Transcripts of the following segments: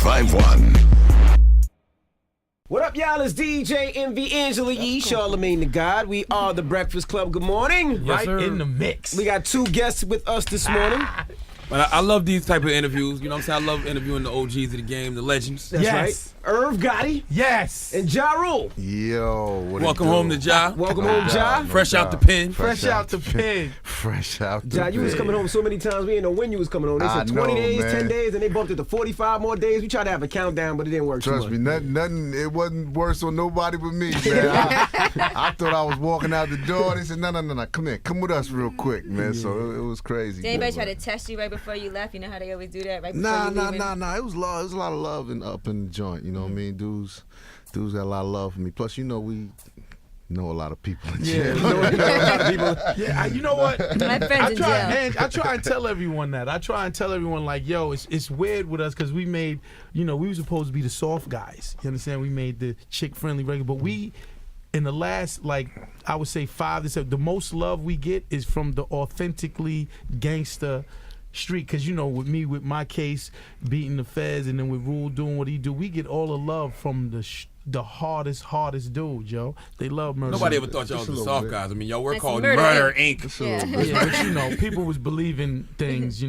1051. What up, y'all? It's DJ MV Angela Yee, Charlemagne the God. We are the Breakfast Club. Good morning. Yes, sir. In the mix. We got two guests with us this morning. But I love these type of interviews. You know what I'm saying? I love interviewing the OGs of the game, the legends. That's right. Irv Gotti. Yes. And Ja Rule. Yo, what Welcome home to Ja. Welcome home, Ja. Fresh out the pen. Fresh out the pen. Fresh out the Ja, pen. you was coming home so many times, we didn't know when you was coming home. They said 20 days, man. 10 days, and they bumped it to 45 more days. We tried to have a countdown, but it didn't work. Trust me, nothing. It wasn't worse on nobody but me, man. I thought I was walking out the door. They said, no, come with us real quick, man. So it was crazy. Did anybody try to test you right before you left? You know how they always do that right before Nah. you leaving? It was love. It was a lot of love up in the joint. You know what I mean? Dudes got a lot of love for me. Plus, we know a lot of people in jail. You know a lot of people. Yeah, you know what? My friends in jail. I try and tell everyone that. I try and tell everyone, like, yo, it's weird with us because we made, we were supposed to be the soft guys. You understand? We made the chick-friendly regular. But we, in the last, I would say 5 to 7, the most love we get is from the authentically gangster street. Because, with me, with my case, beating the feds, and then with Rule doing what he do, we get all the love from the hardest dude, yo. They love murder. Nobody ever thought y'all was the soft guys. I mean, y'all were It's called Murder Murder Inc. Inc. Yeah, but people was believing things,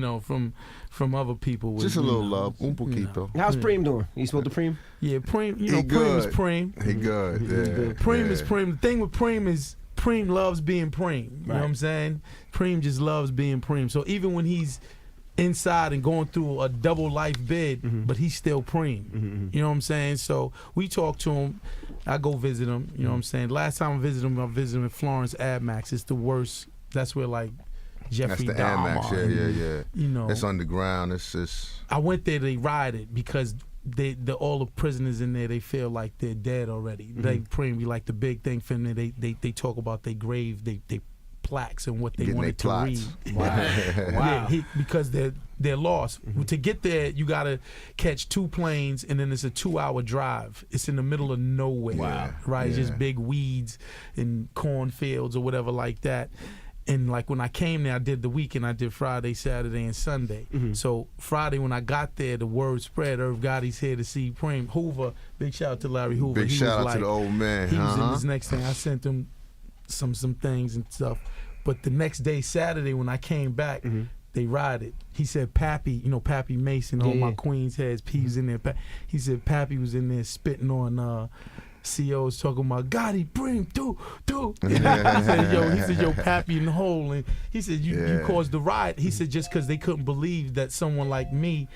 from other people. Just a little love, un poquito. How's Preem doing? You spoke to Preem? Yeah, Preem, He Preem is good. Preem. He good, yeah. Preem is Preem. The thing with Preem is Preem loves being Preem. You know what I'm saying? Preem just loves being Preem. So even when he's inside and going through a double life bid, but he's still Preem. You know what I'm saying? So we talk to him. I go visit him. You know what I'm saying? Last time I visited him in Florence Admax. It's the worst. That's where Jeffrey That's the Dahmer. Admax, yeah. It's underground. It's just. I went there. They rioted because all the prisoners in there, they feel like they're dead already. They Preem be like the big thing for them. They talk about their grave. They plaques and what they Getting wanted to their read. plots. Wow. Yeah, because they're lost. To get there, you got to catch 2 planes, and then it's a 2-hour drive. It's in the middle of nowhere. Wow. Right? It's Yeah. just big weeds and cornfields or whatever like that. And when I came there, I did the weekend. I did Friday, Saturday, and Sunday. So Friday, when I got there, the word spread. Irv Gotti's here to see Preem. Hoover, big shout out to Larry Hoover. Big shout out to the old man. He was in this next thing. I sent him some things and stuff. But the next day, Saturday, when I came back, they rioted. He said, Pappy, Pappy Mason, all my Queens heads, P was in there. He said, Pappy was in there spitting on COs talking about Gotti, Preem, do. He said, yo, Pappy in the hole. And he said, you caused the riot. He said, just because they couldn't believe that someone like me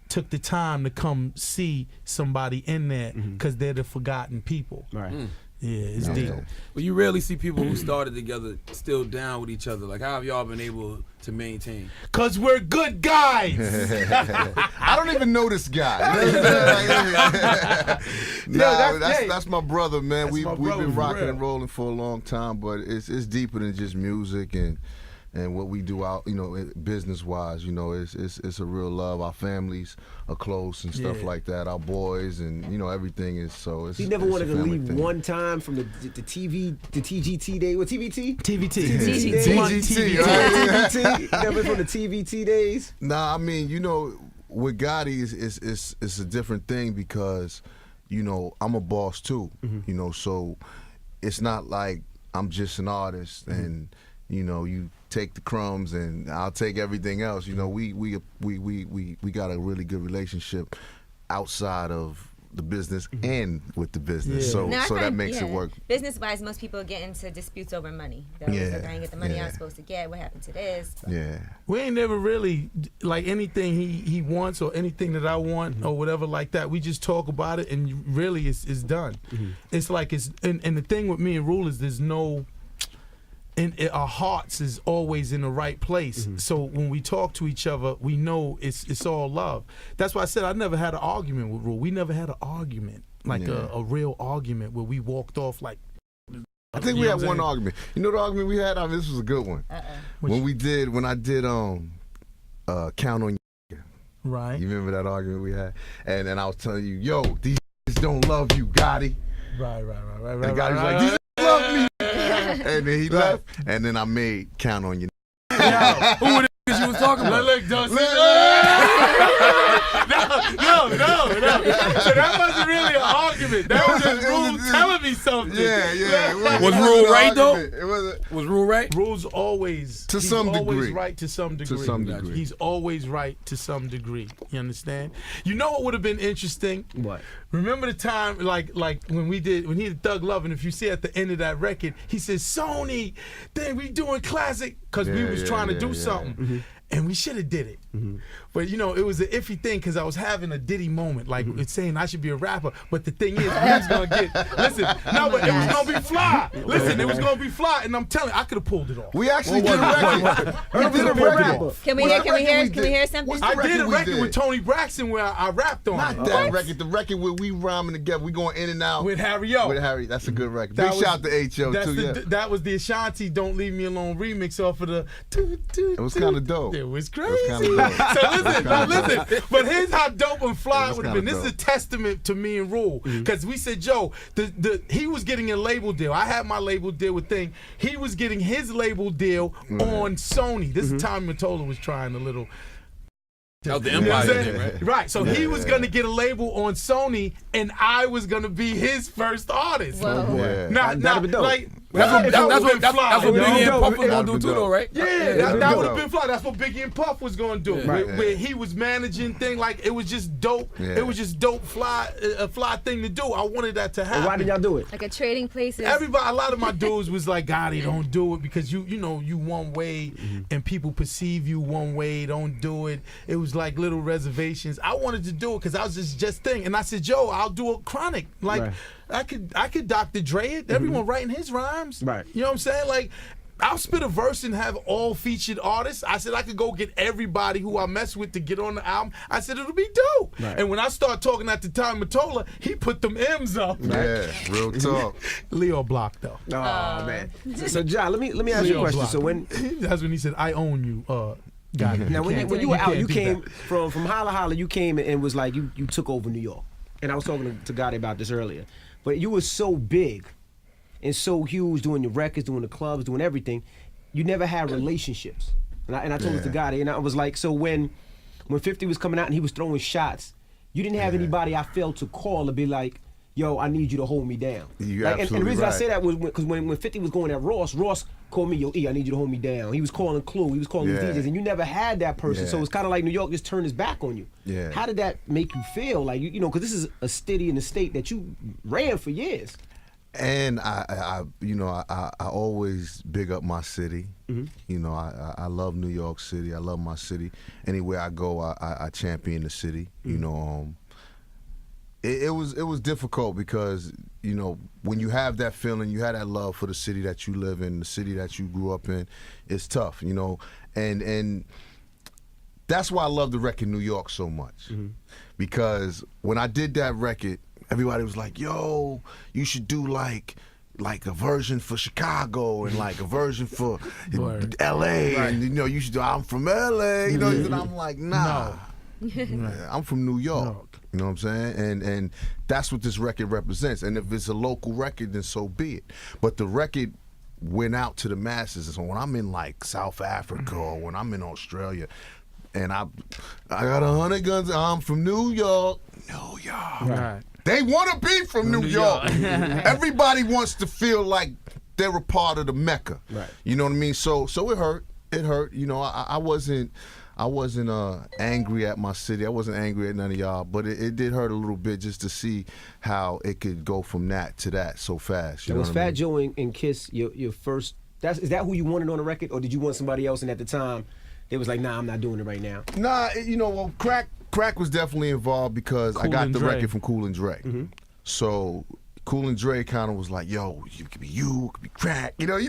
took the time to come see somebody in there because they're the forgotten people. Right. Yeah, it's deep. Well, you rarely see people who started together still down with each other. Like, how have y'all been able to maintain? Because we're good guys. I don't even know this guy. That's my brother, man. We've been rocking and rolling for a long time, but it's deeper than just music and what we do out, business wise. It's a real love. Our families are close and stuff like that. Our boys and everything is so. It's, He never it's wanted a to family leave thing. one time from the TGT day. What TVT? TVT. TVT. Never from the TVT days. Nah, I mean, with Gotti it's a different thing because, I'm a boss too. So it's not like I'm just an artist and you take the crumbs and I'll take everything else. We got a really good relationship outside of the business and with the business. So that makes it work. Business-wise, most people get into disputes over money. Like, I didn't get the money I was supposed to get. What happened to this? So. Yeah. We ain't never really, anything he wants or anything that I want or whatever like that, we just talk about it and really it's done. It's like and the thing with me and Rule is there's no, and our hearts is always in the right place. So when we talk to each other, we know it's all love. That's why I said I never had an argument with Rule. We never had an argument, a real argument where we walked off like. I think we had one argument. You know the argument we had? I mean, this was a good one. When I did Count on You. Right. You remember that argument we had? And I was telling you, yo, these don't love you, Gotti. Right. And Gotti was like, these love me. And then he left, and then I made Count on You. Who were the niggas you was talking about? Look, don't say No. So that wasn't really an argument. That was just Rule telling me something. Yeah. Was Rule right though? It wasn't. Was Rule right? Rule's always To some always degree. right to some degree. To some degree. He's always right to some degree. You understand? You know what would have been interesting? What? Remember the time, like when he did Thug Love, and if you see at the end of that record, he says, Sony, then we doing classic, because we was trying to do something. Mm-hmm. And we should have did it. But, you know, it was an iffy thing because I was having a Diddy moment. Like, it's saying I should be a rapper. But the thing is, we was going to get, listen, no, but it was going to be fly. Listen, it was going to be fly. And I'm telling you, I could have pulled it off. We actually did a record. We did a record. Can we hear something? What's the I did a we record with Tony Braxton where I rapped on Not it. that record. The record where we rhyming together. We going in and out. With Harry O. With Harry. That's a good record. That Big was- shout to H.O. That's too, the, yeah. That was the Ashanti Don't Leave Me Alone remix off of the. It was kinda dope. It was crazy. It was kinda dope. So listen. But here's how dope and fly It it was would have been. kinda This is a dope. testament to me and Rule. Because we said, Joe, he was getting a label deal. I had my label deal with Thing. He was getting his label deal on Sony. This is Tommy Mottola was trying a little. That was the You know what I'm Empire saying? thing, right? Right. So he was going to get a label on Sony, and I was going to be his first artist. Whoa. Yeah. That'd have been dope. like, That's what Biggie Biggie and dope. Puff was It gonna would've do been too, though, dope. right? Yeah, that's that dope. would have been fly. That's what Biggie and Puff was going to do. Right. Where he was managing thing, like it was just dope. Yeah. It was just dope, a fly thing to do. I wanted that to happen. And why did y'all do it? Like a trading places. Everybody, a lot of my dudes was like, Gotti, don't do it because you know you one way and people perceive you one way. Don't do it. It was like little reservations. I wanted to do it because I was just thinking, and I said, Joe, I'll do a chronic. Like Right. I could Dr. Dre it. Everyone writing his rhymes. Right. You know what I'm saying? Like, I'll spit a verse and have all featured artists. I said I could go get everybody who I mess with to get on the album. I said it'll be dope. Right. And when I start talking at the time Mottola, he put them M's up. Yeah, real talk. Leo Block though. Oh man. So John, let me ask you a Leo question. Block. So when That's when he said, "I own you." Got it. now when you were out, you came that. from Holla Holla. You came and was like you took over New York. And I was talking to Gotti about this earlier. But you were so big and so huge, doing your records, doing the clubs, doing everything. You never had relationships. And I told this to Gotti, and I was like, so when 50 was coming out and he was throwing shots, you didn't have anybody I felt to call to be like, yo, I need you to hold me down. You're Like, and the absolutely reason I right. say that was because when 50 was going at Ross called me, yo, E, I need you to hold me down. He was calling Clue, he was calling Yeah. DJs, and you never had that person. Yeah. So it's kind of like New York just turned his back on you. Yeah. How did that make you feel? Like, you know, because this is a city and a state that you ran for years. And I always big up my city. You know, I love New York City. I love my city. Anywhere I go, I champion the city. You know, it was difficult because, you know, when you have that feeling, you have that love for the city that you live in, the city that you grew up in, it's tough, you know. And that's why I love the record New York so much. Because when I did that record, everybody was like, yo, you should do like a version for Chicago and like a version for Word. LA. And, you know, you should do, I'm from LA. You know, and I'm like, nah. I'm from New York. You know what I'm saying? And that's what this record represents. And if it's a local record, then so be it. But the record went out to the masses. So when I'm in like South Africa or when I'm in Australia, and I got 100 guns, I'm from New York. New York. Right. They want to be from New York. Everybody wants to feel like they're a part of the Mecca. Right. You know what I mean? So it hurt. It hurt. You know, I wasn't angry at my city. I wasn't angry at none of y'all, but it did hurt a little bit just to see how it could go from that to that so fast. You know was what I Fat mean? Joe and Kiss your first? Is that who you wanted on the record, or did you want somebody else? And at the time, they was like, nah, I'm not doing it right now. Nah, you know, well, Crack was definitely involved because I Cool got and the Dre. record from Cool and Dre. So Cool and Dre kind of was like, yo, you could be you, could be Crack. You know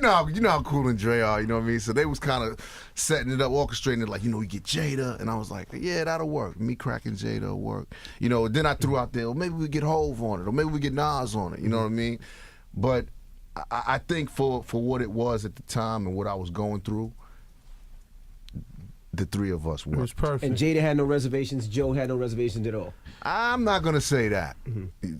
how Cool and Dre are, you know what I mean? So they was kind of setting it up, orchestrating it like, you know, we get Jada. And I was like, yeah, that'll work. Me, Crack, and Jada will work. You know, then I threw out there, well, maybe we get Hove on it, or maybe we get Nas on it, you know what I mean? But I think for what it was at the time and what I was going through, the three of us It was worked. perfect. And Jada had no reservations. Joe had no reservations at all. I'm not gonna say that.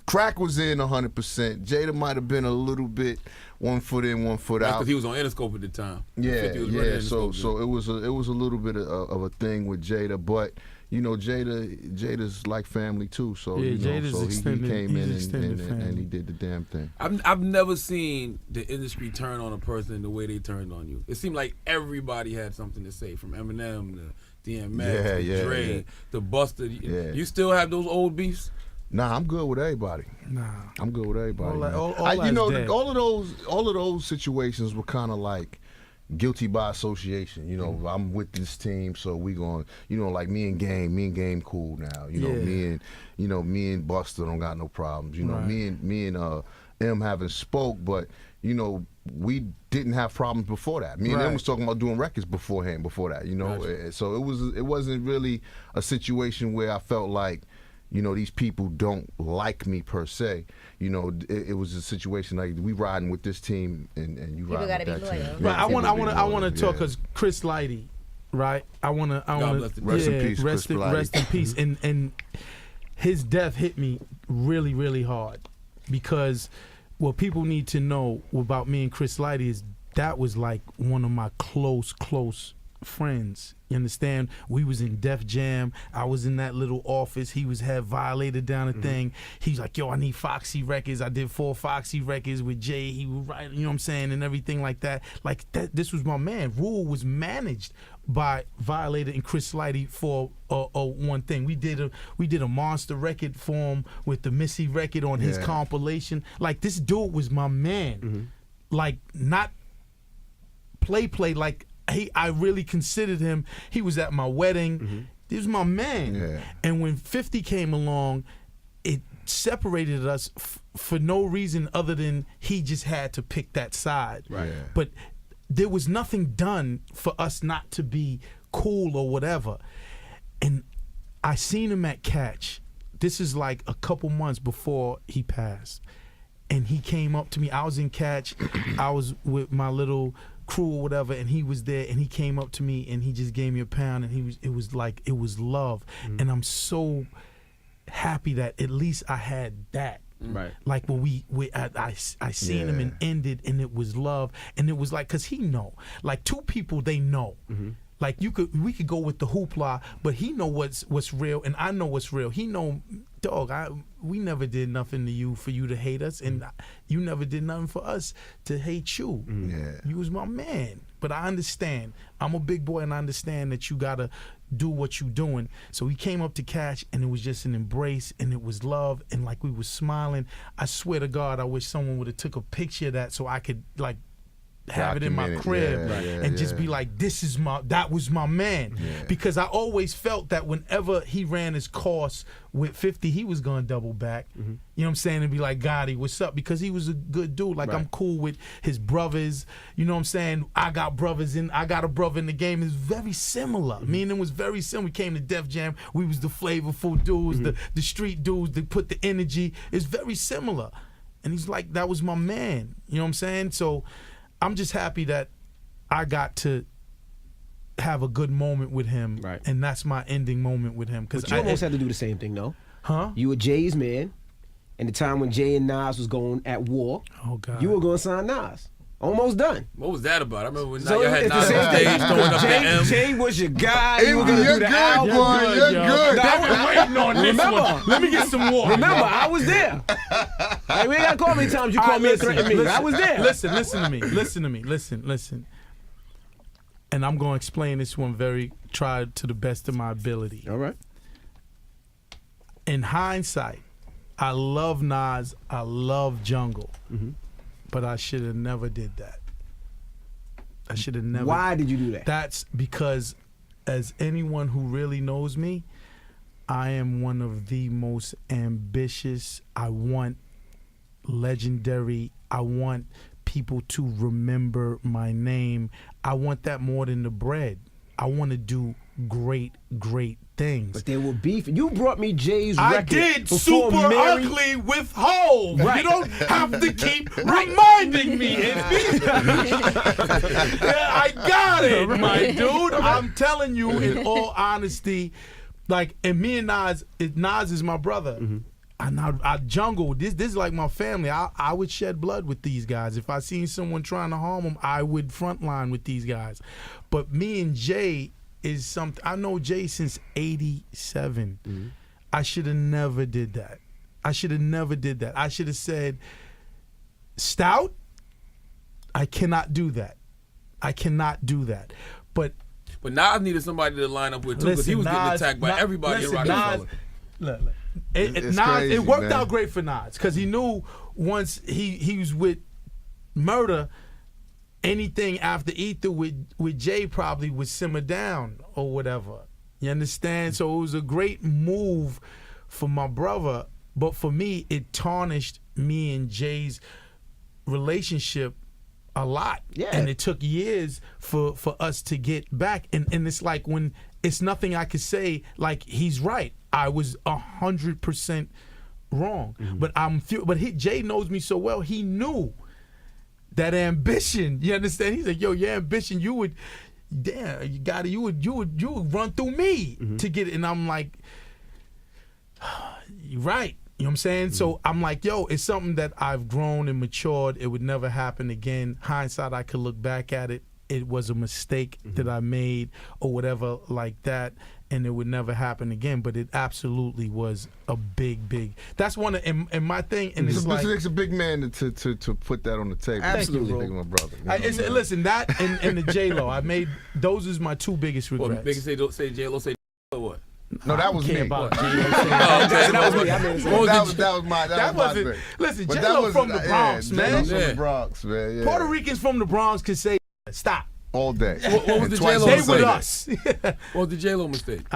Crack was in 100%. Jada might have been a little bit 1 foot in, 1 foot That's out. because he was on Interscope at the time. Yeah, 50 was running yeah. So Interscope. it was a little bit of a thing with Jada, but you know, Jada's like family too. So Yeah, you know, Jada's so extended- he came he's in extended and family. he did the damn thing. I've never seen the industry turn on a person the way they turned on you. It seemed like everybody had something to say, from Eminem to DMX to Dre to Busta. Yeah. You still have those old beefs? Nah, I'm good with everybody. Nah. I'm good with everybody. All that- man. all you that's know, dead. all of those situations were kind of like guilty by association. You know, I'm with this team, so we going. You know, like me and Game cool now. You know, Yeah. me and Buster don't got no problems. You know, Right. me and M haven't spoke, but you know, we didn't have problems before that. Me and Right. them was talking about doing records before that. You know, so it wasn't really a situation where I felt like, you know, these people don't like me per se. You know, it was a situation like we riding with this team and you People riding gotta with be that loyal. team. But Yeah, I want to talk yeah. because Chris Lighty, right? I want to bless him. Rest in peace, rest Chris Lighty. rest in peace. And his death hit me really, really hard, because what people need to know about me and Chris Lighty is that was like one of my close friends. You understand? We was in Def Jam. I was in that little office. He had Violator down the thing. He's like, yo, I need Foxy Records. I did 4 Foxy Records with Jay. He would write, you know what I'm saying, and everything like that. Like that. This was my man. Rule was managed by Violator and Chris Lighty for one thing. We did a monster record for him with the Missy record on his compilation. Like, this dude was my man. Like, not play like. I really considered him. He was at my wedding. He was my man. Yeah. And when 50 came along, it separated us for no reason other than he just had to pick that side. Right. Yeah. But there was nothing done for us not to be cool or whatever. And I seen him at Catch. This is like a couple months before he passed. And he came up to me. I was in Catch. I was with my little crew or whatever, and he was there, and he came up to me and he just gave me a pound, and it was love. And I'm so happy that at least I had that. Right. Like when I seen him and ended, and it was love, and it was like, cause he know, like two people they know. Like we could go with the hoopla, but he know what's real, and I know what's real. He know, dog, we never did nothing to you for you to hate us, and you never did nothing for us to hate you. Yeah. You was my man. But I understand. I'm a big boy, and I understand that you gotta do what you doing. So he came up to Catch, and it was just an embrace, and it was love, and like we was smiling. I swear to God, I wish someone would have took a picture of that so I could like have it in my crib and just be like, that was my man. Because I always felt that whenever he ran his course with 50, he was gonna double back. You know what I'm saying? And be like, Gotti, what's up? Because he was a good dude. Like, I'm cool with his brothers. You know what I'm saying? I got a brother in the game. It's very similar. Me and him was very similar. We came to Def Jam. We was the flavorful dudes, the street dudes that put the energy. It's very similar. And he's like, that was my man. You know what I'm saying? So I'm just happy that I got to have a good moment with him, and that's my ending moment with him. But you almost had to do the same thing, though. Huh? You were Jay's man, and the time when Jay and Nas was going at war, you were going to sign Nas. Almost done. What was that about? I remember when So y'all had it's the Nas same on stage thing. throwing up the M. Jay was your guy. You were going to do You're the good, album. boy. You're good. No, I was waiting on this one. Let me get some water. Remember, I was there. Like, we ain't got to call me times you called me and threatened me. I was there. Listen to me. Listen. And I'm going to explain this one try to the best of my ability. All right. In hindsight, I love Nas. I love Jungle. But I should have never did that. I should have never. Why did you do that? That's because, as anyone who really knows me, I am one of the most ambitious. I want legendary. I want people to remember my name. I want that more than the bread. I want to do great things. But there were beef. You brought me Jay's record. I did before Super Mary. Ugly with Hov. Right. You don't have to keep reminding me. I got it, my dude. I'm telling you, in all honesty, like, and me and Nas is my brother. I Jungle. This is like my family. I would shed blood with these guys. If I seen someone trying to harm them, I would frontline with these guys. But me and Jay, is something. I know Jay since '87. I should have never did that. I should have said, Stout, I cannot do that. But Nas needed somebody to line up with too, because he was getting attacked by everybody in Rockefeller. Look, It's Nas, crazy, it worked man. out great for Nas because he knew once he was with Murder, anything after Ether with Jay probably would simmer down or whatever. You understand? So it was a great move for my brother, but for me, it tarnished me and Jay's relationship a lot. Yeah. And it took years for us to get back. And it's like when it's nothing I could say, like, he's right. I was 100% wrong. But Jay knows me so well, he knew that ambition. You understand? He's like, yo, your ambition, you would run through me to get it. And I'm like, you're right. You know what I'm saying? So I'm like, yo, it's something that I've grown and matured. It would never happen again. Hindsight, I could look back at it. It was a mistake that I made or whatever like that, and it would never happen again. But it absolutely was a big. That's one of and my thing. And it's like, it's a big man to put that on the table. Absolutely. Thank you, my brother. You know? Listen, that and the J-Lo, I made those is my two biggest Well, regrets. niggas say don't say J-Lo, say or what? No, that was me. About What? J-Lo saying Oh, okay. That was me. I mean, That was my wasn't. thing. Listen, But J-Lo that from the Bronx, man. J-Lo's from Yeah. the Bronx, man. Yeah. Puerto Ricans from the Bronx can say stop. all day. What was And the twice J-Lo a Stay mistake? with day. us. What was the J-Lo mistake? You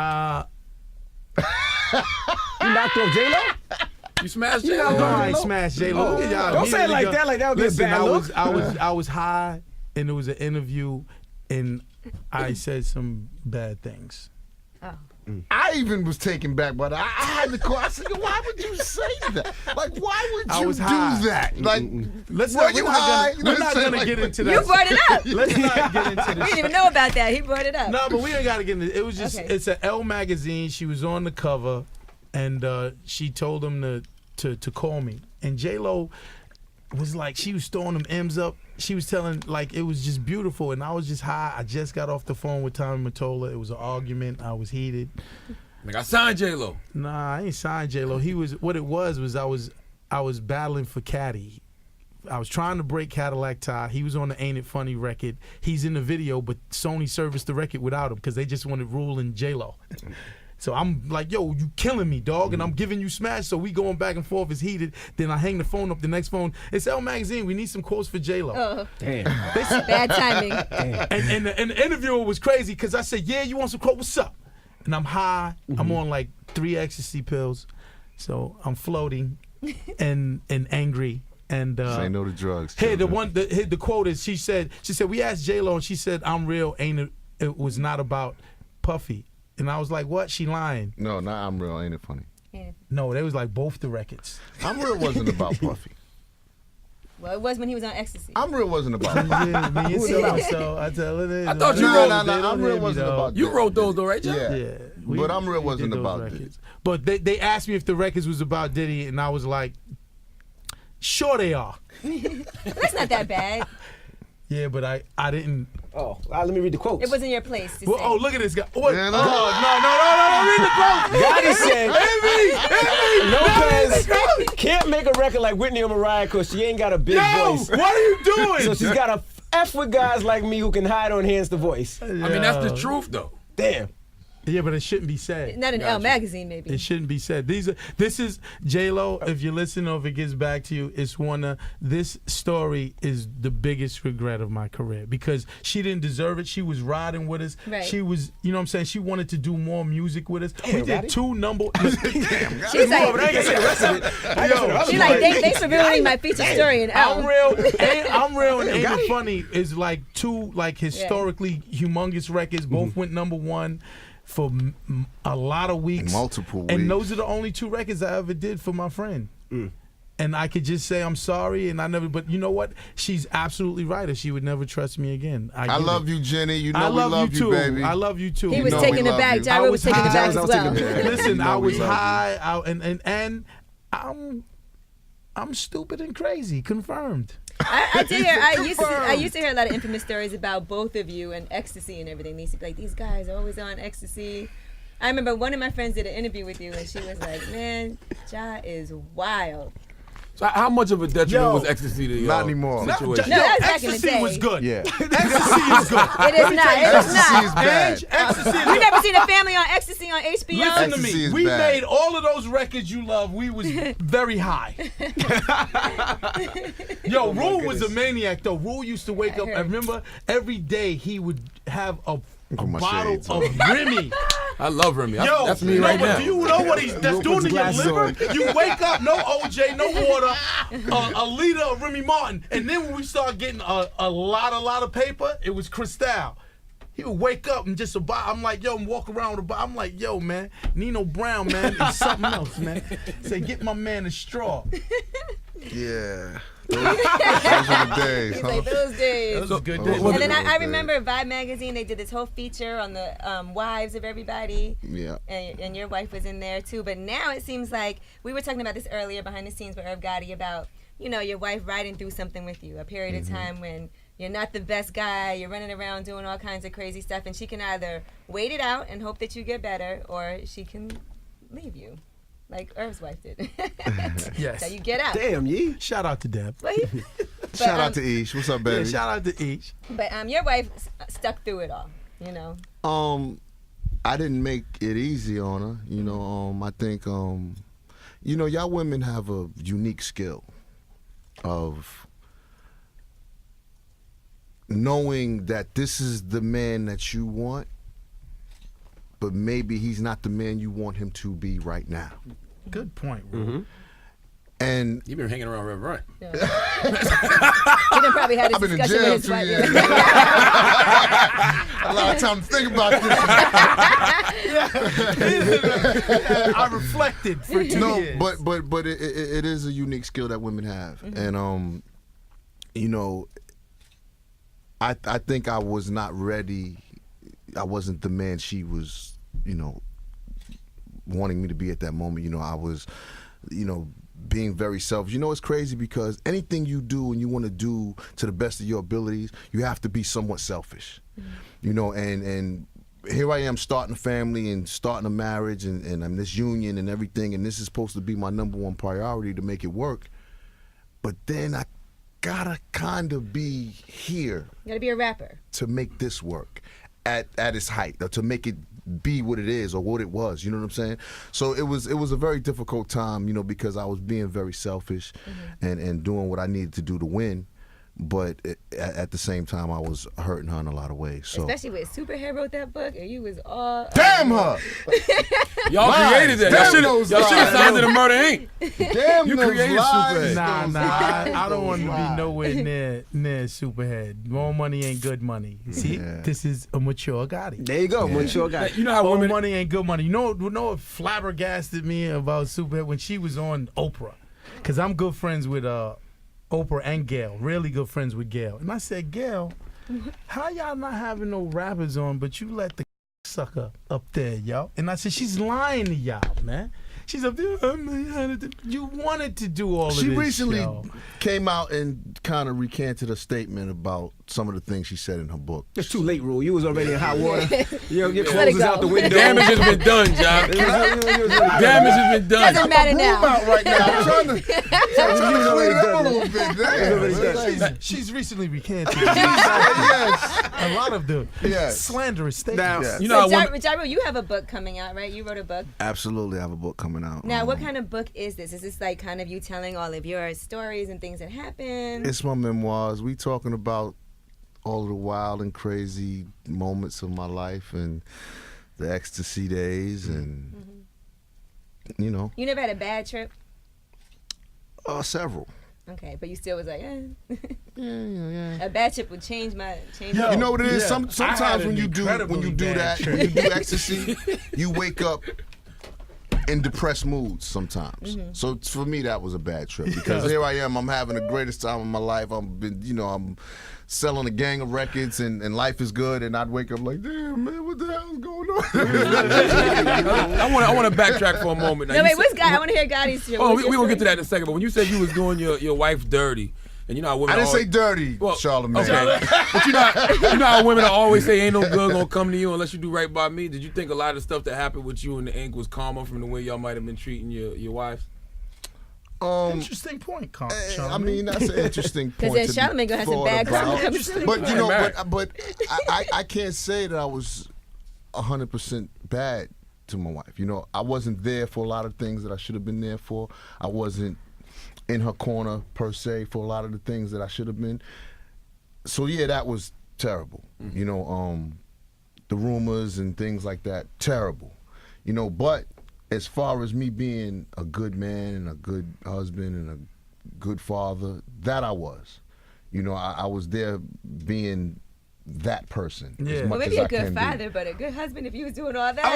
knocked off J-Lo? You smashed You J-Lo? knocked off I ain't smashed J-Lo. Look at y'all. Don't say it like that, like that would be a Listen, bad look. I was high, and it was an interview, and I said some bad things. Oh. I even was taken back by that. I had to call. I said, why would you say that? Like, why would I you was do high. that? Like, Let's were not, you we're high? not gonna Like, get into that. You brought it up. Let's not get into We this. didn't even know about that. He brought it up. No, but we ain't got to get into it. It was just, Okay. it's an Elle magazine. She was on the cover, and she told him to call me. And J-Lo was like, she was throwing them M's up. She was telling, like, it was just beautiful. And I was just high. I just got off the phone with Tommy Mottola. It was an argument. I was heated. Like, I signed J-Lo. Nah, I ain't signed J-Lo. What it was I was battling for Caddy. I was trying to break Cadillac Tie. He was on the Ain't It Funny record. He's in the video, but Sony serviced the record without him because they just wanted Rule and J-Lo. So I'm like, yo, you killing me, dog, and I'm giving you smash. So we going back and forth. It's heated. Then I hang the phone up. The next phone, it's Elle Magazine. We need some quotes for J-Lo. Oh, Damn. bad timing. And the interviewer was crazy because I said, yeah, you want some quote? What's up? And I'm high. I'm on like 3 ecstasy pills. So I'm floating and angry. And say no to drugs. Hey, children. the quote is, she said, we asked J-Lo and she said, I'm real, it was not about Puffy. And I was like, what? She lying. No, not I'm real. Ain't it funny? Yeah. No, they was like both the records. I'm real wasn't about Puffy. Well, it was when he was on ecstasy. I'm real wasn't about Puffy. Me and so I tell her I thought you No, wrote no, I'm real wasn't about You that. wrote those though, right, Jeff? Yeah. Yeah. But I'm real we wasn't did those about records. But they asked me if the records was about Diddy, and I was like, sure they are. That's not that bad. Yeah, but I didn't. Oh, let me read the quotes. It wasn't your place to Well, say. oh, look at this guy. What? Yeah, Oh, no. no, read the quote. Gotti said, Lopez Lopez. can't make a record like Whitney or Mariah because she ain't got a big Yo, voice. what are you doing? So she's got to F with guys like me who can hide or enhance the voice. I mean, that's the truth, though. Damn. Yeah, but it shouldn't be said. Not in Elle magazine, maybe. It shouldn't be said. This is J-Lo. If you listen or if it gets back to you, this story is the biggest regret of my career because she didn't deserve it. She was riding with us. Right. She was, you know what I'm saying? She wanted to do more music with us. Damn, We did Gotti. 2 number. She's like, But I ain't gonna say the rest of it. she's like, thanks for ruining my feature story in Elle. I'm real and Ain't It Funny is like 2 like historically humongous records. Both went #1 for a lot of weeks. Multiple And weeks. those are the only 2 records I ever did for my friend. And I could just say I'm sorry, and I never. But you know what? She's absolutely right. If she would never trust me again. I love you, Jenny. You know I we love love you too, baby. I love you too. He You was know taking we it love back. you. Gyro was taking it high. back as I was well. taking it back. Listen, You know I we was love you. high, and I'm stupid and crazy. Confirmed. I did hear. I used to hear a lot of infamous stories about both of you and ecstasy and everything. They used to be like, these guys are always on ecstasy. I remember one of my friends did an interview with you, and she was like, "Man, Ja is wild." So how much of a detriment was ecstasy to your Not anymore. situation? No, that was back in the Ecstasy day. was good. Yeah. Ecstasy is good. It is not. It is Ecstasy is not. bad. Ecstasy is You good. never seen a family on ecstasy on HBO? Listen to Ecstasy me. is We bad. made all of those records you love. We was very high. Yo, Rule was a maniac though. Rule used to wake up. I remember every day he would have a my bottle shades of on. Remy. I love Remy. Yo, That's me no, right but now. do you know what that's Rule doing puts to your glasses liver? on. You wake up, no OJ, no water, a liter of Remy Martin, and then when we start getting a lot of paper, it was Cristal. He would wake up and just I'm like, yo, and walk around with a bottle. I'm like, yo, man, Nino Brown, man, is something else, man. Say, get my man a straw. Yeah. Those are the days, He's huh? like, those days. Those was good Oh, days. well, And then I Okay. remember Vibe magazine. They did this whole feature on the wives of everybody. Yeah. And your wife was in there too. But now it seems like we were talking about this earlier behind the scenes with Irv Gotti about your wife riding through something with you, a period of time when you're not the best guy, you're running around doing all kinds of crazy stuff, and she can either wait it out and hope that you get better, or she can leave you, like Irv's wife did. Yes. So you get out. Damn, Yee. Shout out to Deb. But, Shout out to Ish. What's up, Yeah, baby? shout out to each. but your wife stuck through it all. I didn't make it easy on her. I think, y'all women have a unique skill of knowing that this is the man that you want, but maybe he's not the man you want him to be right now. Good point, Rule. And You've been hanging around Rev Run. He done probably had this I've been in discussion jail with his 2 wife. years. A lot of time to think about this. I reflected for 2 years. but it is a unique skill that women have, and I think I was not ready. I wasn't the man she was, wanting me to be at that moment. I was, being very selfish. It's crazy because anything you do and you want to do to the best of your abilities, you have to be somewhat selfish. And here I am starting a family and starting a marriage and I'm this union and everything, and this is supposed to be my number one priority to make it work. But then I gotta kind of be here You gotta be a rapper. to make this work at its height, or to make it be what it is or what it was. You know what I'm saying? So it was a very difficult time, because I was being very selfish and doing what I needed to do to win. But at the same time, I was hurting her in a lot of ways. So Especially with Superhead wrote that book, and you was all damn her! Y'all Lies. created that. Damn Y'all those should have lies. signed to the Murder Inc. Damn You those created lies. Superhead. Nah, I don't want to be nowhere near Superhead. More money ain't good money. See, Yeah. this is a mature Gotti. There you go. Mature guy. You know how More women. money ain't good money. You know what flabbergasted me about Superhead when she was on Oprah? Because I'm good friends with Oprah and Gail. Really good friends with Gail. And I said, Gail, how y'all not having no rappers on, but you let the sucker up there, yo? And I said, she's lying to y'all, man. She's up there. You wanted to do all of this. She recently yo. came out and kind of recanted a statement about some of the things she said in her book. It's too late, Rule. You was already in hot water. Your Let clothes it is out the go. window. Damage has been done, John. Damage has been done. doesn't matter now. Out right now. I'm trying to clean it up a little bit. Damn. She's recently recanted. Yes. A lot of the Yes. slanderous statements. Now, Yeah. You know how So, women. Jairo, you have a book coming out, right? You wrote a book. Absolutely, I have a book coming out. Now, what kind of book is this? Is this like kind of you telling all of your stories and things that happened? It's my memoirs. We talking about all of the wild and crazy moments of my life and the ecstasy days and You never had a bad trip? several. Okay, but you still was like, Yeah. a bad trip would change my. Yo, You know what it is? yeah. I had Sometimes an when you do incredibly bad that, trip. when you do ecstasy, you wake up in depressed moods sometimes. So for me, that was a bad trip because here I am. I'm having the greatest time of my life. I'm selling a gang of records and life is good. And I'd wake up like, damn man, what the hell's going on? I want to backtrack for a moment. Now, No, you wait, said- what's God? I want to hear Gotti's trip. Oh, What's we your gonna get to story? that in a second. But when you said you was doing your wife dirty, And you know how women I didn't always, say dirty, Charlamagne. Okay. But you know how women always say ain't no good gonna come to you unless you do right by me. Did you think a lot of the stuff that happened with you and the ink was karma from the way y'all might have been treating your wives? Interesting point, I mean, that's an interesting point. Because then Charlamagne gonna have some bad karma coming soon. But you know, but I can't say that I was 100% bad to my wife. You know, I wasn't there for a lot of things that I should have been there for. I wasn't in her corner per se for a lot of the things that I should have been. So yeah, that was terrible. You know, the rumors and things like that, terrible. You know, but as far as me being a good man and a good husband and a good father, that I was. You know, I was there being that person. Yeah. As much Well, maybe as a I good can father, be. but a good husband if you was doing all that.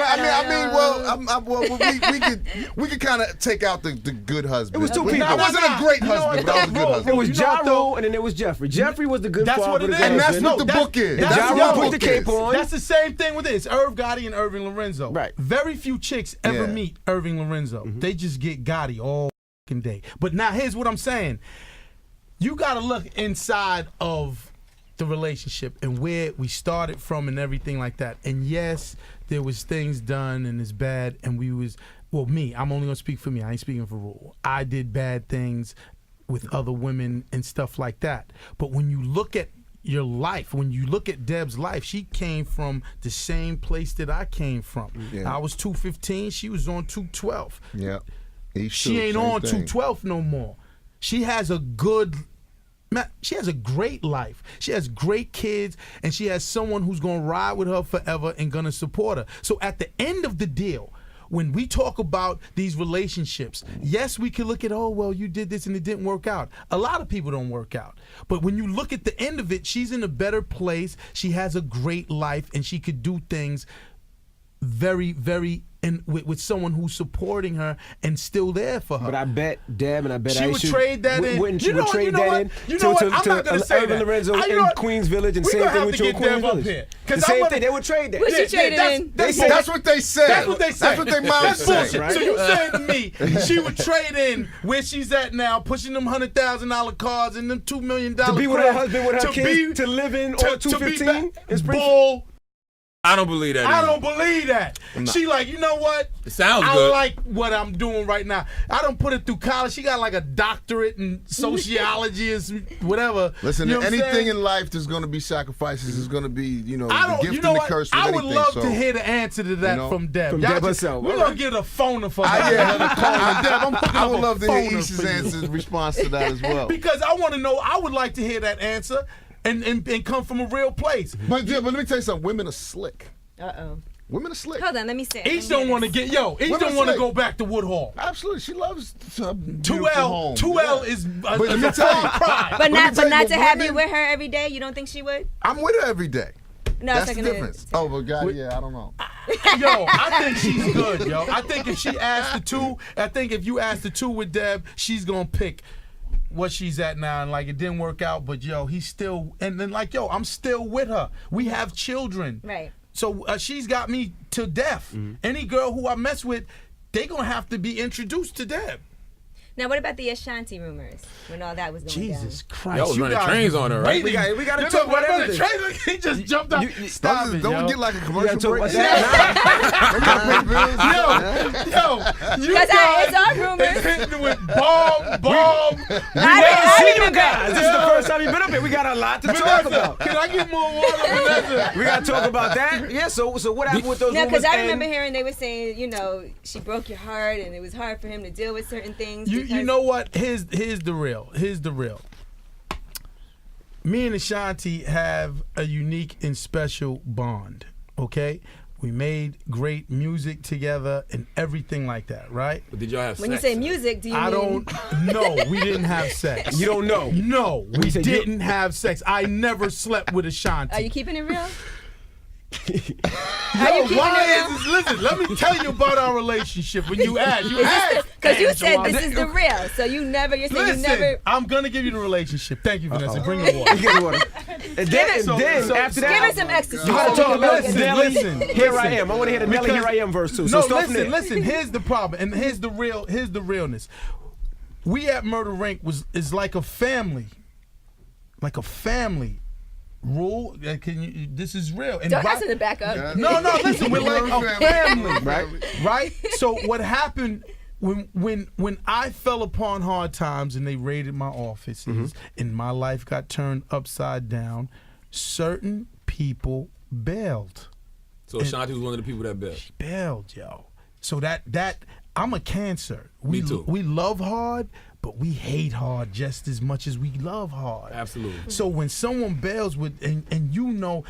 We could kind of take out the good husband. It was two people. I wasn't a great husband, but I was a good husband. It was You know what, Jotto, though? and then there was Jeffrey. Jeffrey was the good That's father. what it the is. good And that's husband. what the book is. And That's John what put the the book cape is. on. That's the same thing with this. Irv Gotti and Irving Lorenzo. Right. Very few chicks ever Yeah. meet Irving Lorenzo. They just get Gotti all fucking day. But now here's what I'm saying. You got to look inside of the relationship and where we started from and everything like that. And yes, there was things done and it's bad and we was, well, me, I'm only going to speak for me. I ain't speaking for Rule. I did bad things with other women and stuff like that. But when you look at your life, when you look at Deb's life, she came from the same place that I came from. Yeah. I was 215, she was on 212. Yeah. She ain't on 212 no more. She has a good, she has a great life. She has great kids, and she has someone who's gonna ride with her forever and gonna support her. So at the end of the deal, when we talk about these relationships, yes, we can look at, oh, well, you did this and it didn't work out. A lot of people don't work out. But when you look at the end of it, she's in a better place. She has a great life, and she could do things very, very, and with someone who's supporting her and still there for her. But I bet Deb and I bet She I would trade that in. Wouldn't You she know would what, trade you know that what? in You know what? I'm not gonna say Irving that. Lorenzo You know in what? Queens Village, and We same gonna thing have with to your get Queens Deb up Village. here. The 'Cause I same wanna- thing. They would trade that. What she traded in? That's what they said. That's what they say. That's what they mom That's said. bullshit. right? So you saying to me she would trade in where she's at now, pushing them $100,000 cars and them $2 million To be with her cribs, husband, with her to kids, be- to live in to on be 215 back- in Springfield. Bull. I don't believe that. I either. don't believe that. She like, you know what? It sounds I good. like what I'm doing right now. I don't put it through college. She got like a doctorate in sociology or whatever. Listen, You know what I'm anything saying? in life there's going to be sacrifices. There's going to be, I the don't. gift You know and the what? curse with I would anything. love so, to hear the answer to that you know, from Deb. from Y'all Deb just- herself. We're gonna get a phoner for her. I would love to hear phoner Isha's for you. answers response to that as well. Because I want to know. I would like to hear that answer and come from a real place. But let me tell you something. Women are slick. Uh-oh. Women are slick. Hold on, let me say it. Each don't want to get Each What don't I want to say? go back to Woodhall. Absolutely, she loves her beautiful 2L home. 2L Yeah. is But let me tell you, pride. But not tell you, to have you women- with her every day. You don't think she would? I'm with her every day. No, That's the second difference. Oh, but God, yeah, I don't know. Yo, I think she's good, yo. I think if she asked the two, if you ask the two with Deb, she's gonna pick what she's at now. And like, it didn't work out, but yo, he's still, and then like, yo, I'm still with her. We have children. Right. So she's got me to death. Any girl who I mess with, they gonna have to be introduced to Deb. Now, what about the Ashanti rumors when all that was going Jesus down? Christ. Y'all was you running guys trains on her, right? waiting. We gotta You talk know, about running everything. trains, he just jumped out. Stop it, Don't yo. get like a You commercial gotta talk break. about that. Yo, you Because guys it's our rumors. is hitting with bomb. I See you remember. guys. This is the first time you've been up here. We got a lot to talk about. Can I get more water, Vanessa? We gotta talk about that. Yeah. So what happened with those No, rumors? because I and- remember hearing they were saying, she broke your heart and it was hard for him to deal with certain things. You because- know what? Here's the real. Me and Ashanti have a unique and special bond. Okay, we made great music together and everything like that, right? But did y'all have When sex? you say music, do you I mean? don't know. We didn't have sex. You don't know. No, we you said you- didn't have sex. I never slept with Ashanti. Are you keeping it real? Yo, Are you keeping why it real? is this? Listen, let me tell you about our relationship. When you asked, Because you said Angela. this is the real. So you're saying you Listen, never. I'm gonna give you the relationship. Thank you, Vanessa. Bring the water. You get water. And then, So- after that, Give her some ecstasy. you gotta so talk we can about get listen, it. Nelly. listen, Here I listen. am. I want to hear the Nelly Because- Here I Am verse too. So No, start from there. listen. Here's the problem, and here's the realness. We at Murder Rank is like a family. like a family. Rule, this is real. And Don't ask him to back up. No, listen, we're like a family, right? So what happened when I fell upon hard times and they raided my offices and my life got turned upside down, certain people bailed. So Ashanti was one of the people that bailed. She bailed, yo. So that I'm a Cancer. Me too. We love hard, but we hate hard just as much as we love hard. Absolutely. So when someone bails with, and you know,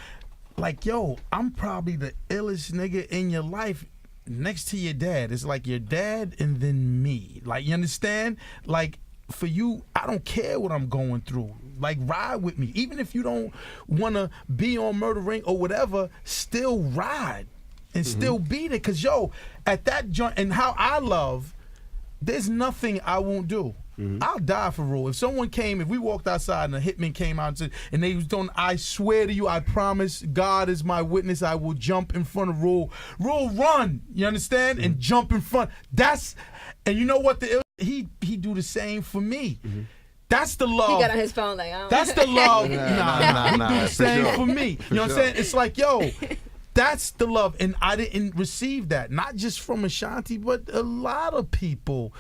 like, yo, I'm probably the illest nigga in your life next to your dad. It's like your dad and then me. Like, you understand? Like, for you, I don't care what I'm going through. Like, ride with me. Even if you don't want to be on Murder Ring or whatever, still ride and still be there. Because, yo, at that joint, and how I love, there's nothing I won't do. I'll die for Rule. If we walked outside and a hitman came out and they was doing, I swear to you, I promise, God is my witness, I will jump in front of Rule. Rule, run, you understand? And jump in front. And you know what? He do the same for me. That's the love. He got on his phone like, oh. That's the love. Nah. He do the same sure. for me. You know what I'm saying? It's like, yo, that's the love. And I didn't receive that. Not just from Ashanti, but a lot of people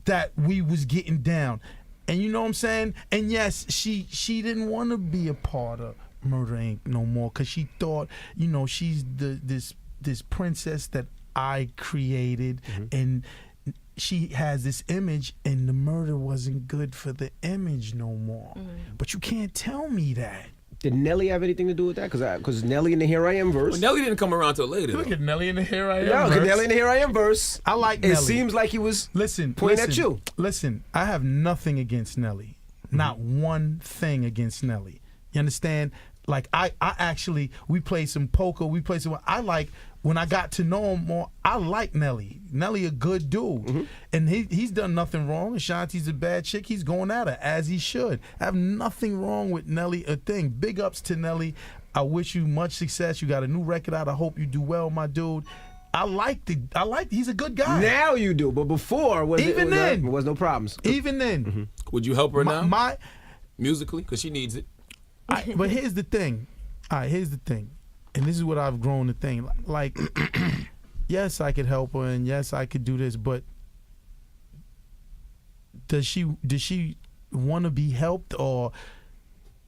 that we was getting down. And you know what I'm saying? And yes, she didn't want to be a part of Murder Inc. no more because she thought, you know, she's this princess that I created and she has this image and the murder wasn't good for the image no more. But you can't tell me that. Did Nelly have anything to do with that? Because Nelly in the Here I Am verse. Well, Nelly didn't come around till later. Look though. at Nelly in the Here I Am Yeah, verse. Nelly in the Here I Am verse. I like It Nelly. seems like he was Listen, pointing at you. Listen, I have nothing against Nelly. Not one thing against Nelly. You understand? Like, I actually, we play some poker, when I got to know him more, I like Nelly. Nelly a good dude. And he's done nothing wrong. Ashanti's a bad chick. He's going at her, as he should. I have nothing wrong with Nelly a thing. Big ups to Nelly. I wish you much success. You got a new record out. I hope you do well, my dude. He's a good guy. Now you do, but before there was no problems. Even then. Would you help her now? My musically? Because she needs it. but here's the thing. All right, here's the thing. And this is what I've grown to think. Like, yes, I could help her, and yes, I could do this, but does she want to be helped, or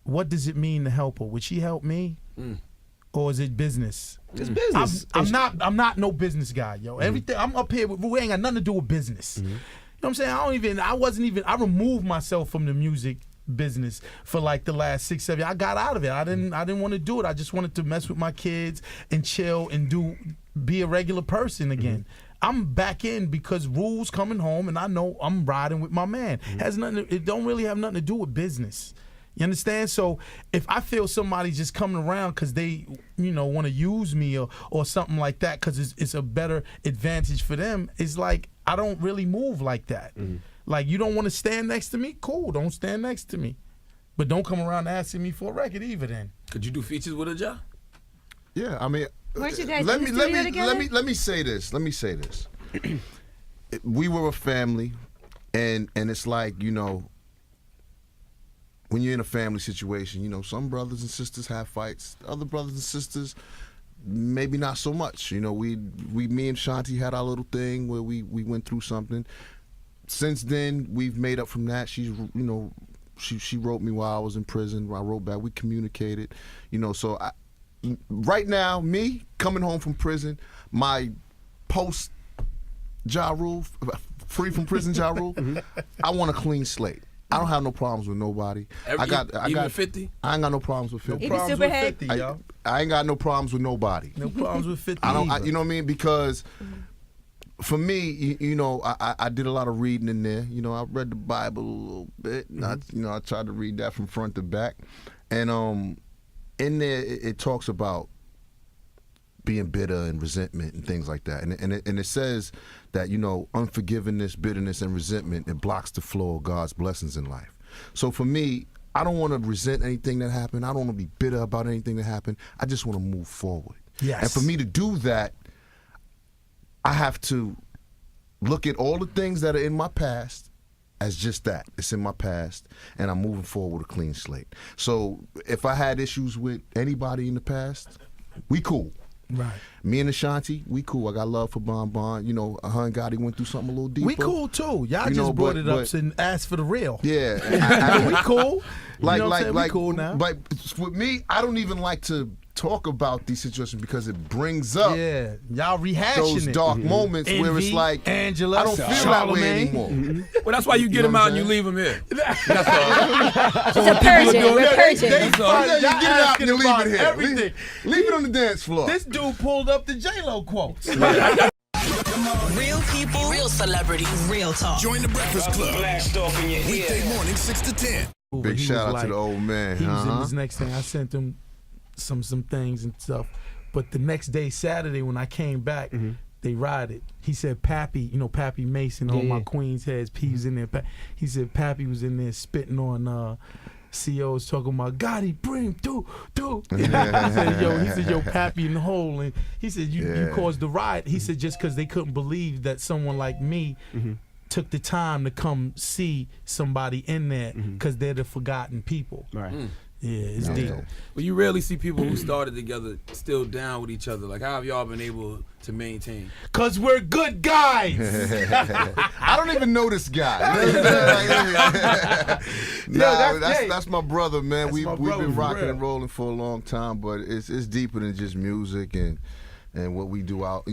what does it mean to help her? Would she help me, or is it business? It's business. I'm not no business guy, yo. Everything I'm up here with, we ain't got nothing to do with business. You know what I'm saying? I removed myself from the music business for like the last 6-7 years. I got out of it. I didn't want to do it. I just wanted to mess with my kids and chill and be a regular person again. I'm back in because Rule's coming home and I know I'm riding with my man. It don't really have nothing to do with business. You understand? So if I feel somebody's just coming around because they, want to use me or something like that because it's a better advantage for them, it's like I don't really move like that. Like, you don't want to stand next to me? Cool, don't stand next to me. But don't come around asking me for a record either then. Could you do features with a Ja? Yeah, I mean, Weren't you guys let in me the let studio me together? let me say this. Let me say this. We were a family, and it's like, when you're in a family situation, some brothers and sisters have fights. Other brothers and sisters, maybe not so much. Me and Shanti had our little thing where we went through something. Since then, we've made up from that. She's, she wrote me while I was in prison. I wrote back. We communicated, So right now, me coming home from prison, my post Ja Rule, free from prison Ja Rule, I want a clean slate. I don't have no problems with nobody. I got 50? I ain't got no problems with 50. Even Superhead? 50, yo. I ain't got no problems with nobody. No problems with 50 I don't. either. You know what I mean? Because for me, I did a lot of reading in there. I read the Bible a little bit. And I tried to read that from front to back. And in there, it talks about being bitter and resentment and things like that. And it says that, unforgiveness, bitterness, and resentment, it blocks the flow of God's blessings in life. So for me, I don't want to resent anything that happened. I don't want to be bitter about anything that happened. I just want to move forward. Yes. And for me to do that, I have to look at all the things that are in my past as just that. It's in my past, and I'm moving forward with a clean slate. So if I had issues with anybody in the past, we cool. Right. Me and Ashanti, we cool. I got love for Bon Bon. You know, her and Gotti went through something a little deeper. We cool too. Y'all You just know, brought but- it up but- and asked for the real. Yeah. We cool. Like, you know what I'm saying? We cool now. But with me, I don't even like to talk about these situations because it brings up Yeah, y'all rehashing those it. dark moments where it's Envy, like, Angela, I don't feel that way Charlemagne. anymore. Well, that's why you get know him what out I'm and you saying? leave him here. It's a purging. We're purging. That's all. Yeah, you get it out asking and leave about it here. everything. Leave it on the dance floor. This dude pulled up the J-Lo quotes. Real people, real celebrities, real talk. Join the Breakfast Club. Blast off in your Weekday ear. morning, 6 to 10. Big He shout was out to the old man. He was in Uh-huh. his next thing. I sent him some things and stuff. But the next day, Saturday, when I came back, they rioted. He said, Pappy, Pappy Mason, all my Queens heads, P was in there. He said, Pappy was in there spitting on COs talking about, Gotti, bring, do. He said, yo, Pappy in the hole. And he said, you caused the riot. He said, just because they couldn't believe that someone like me took the time to come see somebody in there because they're the forgotten people. Right. Yeah, it's deep. But you rarely see people who started together still down with each other. Like, how have y'all been able to maintain? Because we're good guys. I don't even know this guy. That's my brother, man. That's We've my brother, been for rocking real. and rolling for a long time, but it's deeper than just music and what we do out,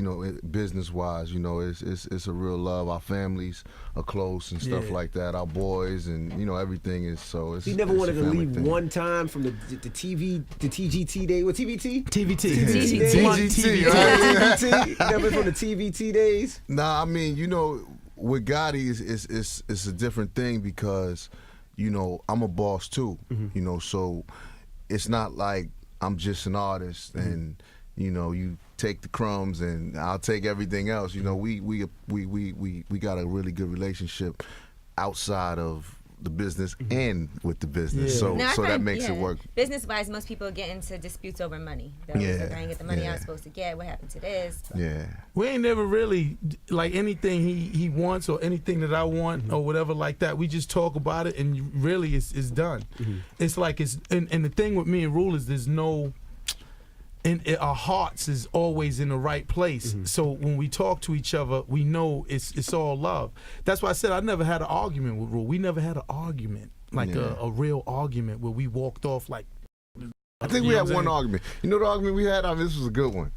business wise. It's a real love. Our families are close and stuff Yeah. like that. Our boys and everything is so. It's, He never it's wanted a to family leave thing. one time from the TGT day. What TVT? TVT. TGT, right? TVT. Never from the TVT days. Nah, I mean, with Gotti is a different thing because, I'm a boss too. So it's not like I'm just an artist and you take the crumbs and I'll take everything else. We got a really good relationship outside of the business and with the business. Yeah. So Now, I so that find, makes it work. Business-wise, most people get into disputes over money. They're always like, I didn't get the money I was supposed to get. What happened to this? Yeah. We ain't never really, like anything he wants or anything that I want or whatever like that, we just talk about it and really it's done. It's like and the thing with me and Rule is there's no, our hearts is always in the right place. So when we talk to each other, we know it's all love. That's why I said I never had an argument with Rule. We never had an argument, like a real argument where we walked off like. I think we had one argument. You know the argument we had? I mean, this was a good one.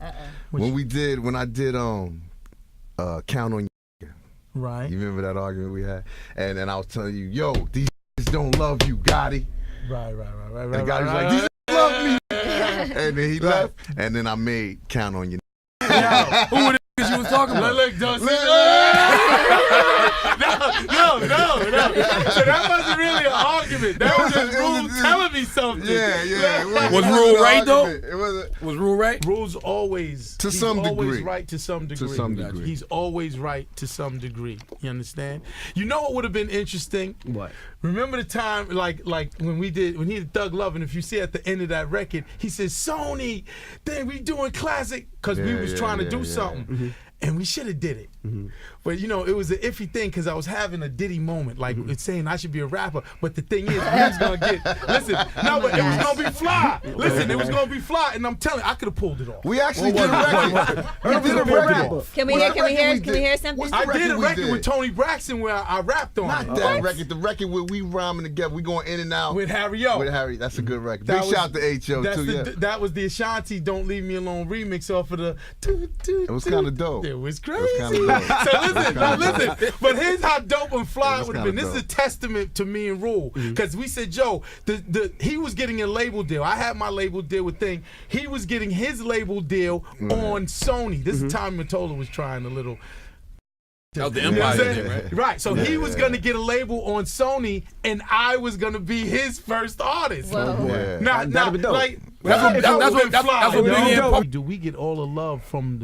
When I did Count on You. Right. You remember that argument we had? And I was telling you, yo, these don't love you, Gotti. Right. And Gotti's like, these love me. And then he left. And then I made Count on You. Who were the niggas you was talking about? Look, don't see. No. So that wasn't really an argument. That was just Rule telling me something. Yeah. Was Rule right, though? It wasn't. Was Rule right? Rule's always To some always degree. right to some degree. To some degree. He's always right to some degree. You understand? You know what would have been interesting? What? Remember the time, like when he did Thug Love, and if you see at the end of that record, he says, Sony, then we doing classic, because we was trying to do something. And we should have did it. But it was an iffy thing because I was having a Diddy moment, like it's saying I should be a rapper. But the thing is, we was gonna get, listen, no, but it was gonna be fly. Listen, it was gonna be fly, and I'm telling you, I could have pulled it off. We actually did a record. We did a record. Can we hear something? What's I the did a we record with Tony Braxton where I rapped on Not it. that record. The record where we rhyming together. We going in and out. With Harry O. With Harry. That's a good record. That Big was- shout out to H.O. That's too, That was the Ashanti "Don't Leave Me Alone" remix off of the. It was kind of dope. It was crazy. It was kinda dope. So listen. But here's how dope and fly it would have been. kinda This is a testament to me and Rule, because we said, Joe, he was getting a label deal. I had my label deal with Thing. He was getting his label deal on Sony. This is time Mottola was trying a little. That was the You know what Empire I'm thing, saying? right? Right. So he was gonna get a label on Sony, and I was gonna be his first artist. Whoa. Yeah. Now, That'd be dope. like That's what Biggie and Puff. do we get all the love from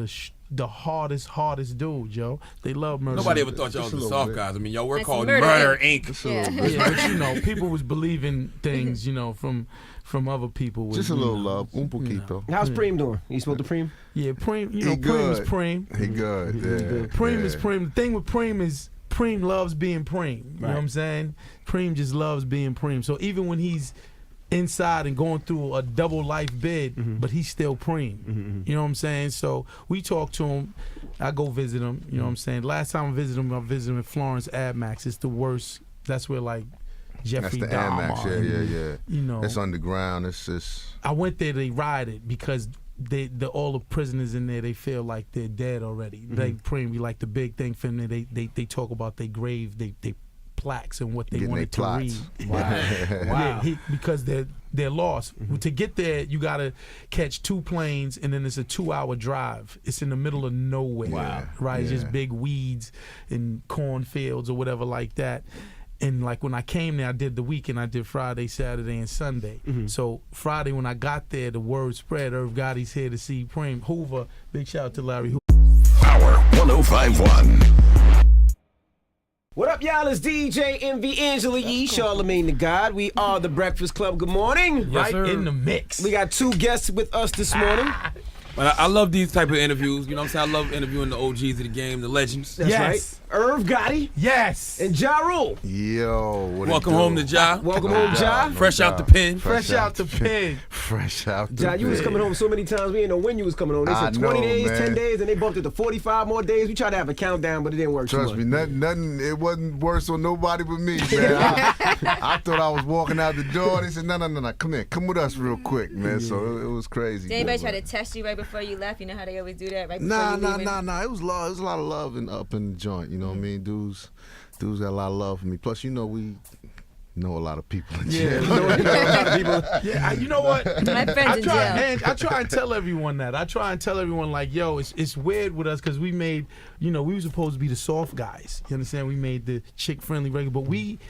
the hardest dude, Joe? They love Murder. Nobody ever thought y'all was Just a the little soft bit. guys. I mean, y'all were That's called Murder Murder Inc. Inc. Yeah. Yeah, but people was believing things, from other people. Just a little love. Un poquito. How's Preem doing? You spoke to Preem? Yeah, Preem. He Preem is good. Preem. He good. Yeah. Preem yeah. is Preem. The thing with Preem is Preem loves being Preem. You know what I'm saying? Preem just loves being Preem. So even when he's inside and going through a double life bid, but he's still Preem. You know what I'm saying? So we talk to him. I go visit him. You know what I'm saying? Last time I visited him in Florence Admax. It's the worst. That's where like Jeffrey That's the Dahmer. Admax. Yeah. You know, it's underground. It's just. I went there. They rioted because all the prisoners in there, they feel like they're dead already. They Preem be like the big thing for them. They talk about their grave. They plaques and what they Getting wanted they to read. plots. Wow. Because they're lost. To get there, you gotta catch 2 planes, and then it's a 2-hour drive. It's in the middle of nowhere. Wow. Right? It's Yeah. just big weeds and cornfields or whatever like that. And like when I came there, I did the weekend. I did Friday, Saturday, and Sunday. So Friday when I got there, the word spread. Irv Gotti's here to see Preem. Hoover, big shout out to Larry Hoover. Power 105.1. What up, y'all? It's DJ MV Angela Yee, Charlamagne the God. We are the Breakfast Club. Good morning. Yes, Right sir. in the mix. We got 2 guests with us this morning. But I love these type of interviews. You know what I'm saying? I love interviewing the OGs of the game, the legends. That's Yes. right. Irv Gotti Yes. and Ja Rule. Yo, what it Welcome do? home to Ja. Welcome home, Ja. Fresh out the pen. Fresh out the pen. Fresh out the Ja, you was pen. coming home so many times, we didn't know when you was coming home. They I said 20 know, days, man. 10 days, and they bumped it to 45 more days. We tried to have a countdown, but it didn't work Trust too me, much. nothing. It wasn't worse on nobody but me, man. I thought I was walking out the door. They said, no, come with us real quick, man. So it was crazy. Did anybody try to test you right before you left? You know how they always do that right before Nah. you leaving? It was love. It was a lot of love up in the joint. You know what I mean? Dudes got a lot of love for me. Plus, you know, we know a lot of people in jail. Yeah, you know what? My friends in jail. I try and tell everyone that. I try and tell everyone like, yo, it's weird with us because we made, we were supposed to be the soft guys. You understand? We made the chick friendly regular, but we.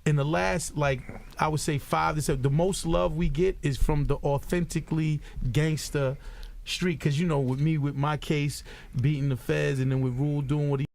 In the last, I would say 5 to 7, the most love we get is from the authentically gangster street. Because, with me, with my case, beating the feds, and then with Rule doing what he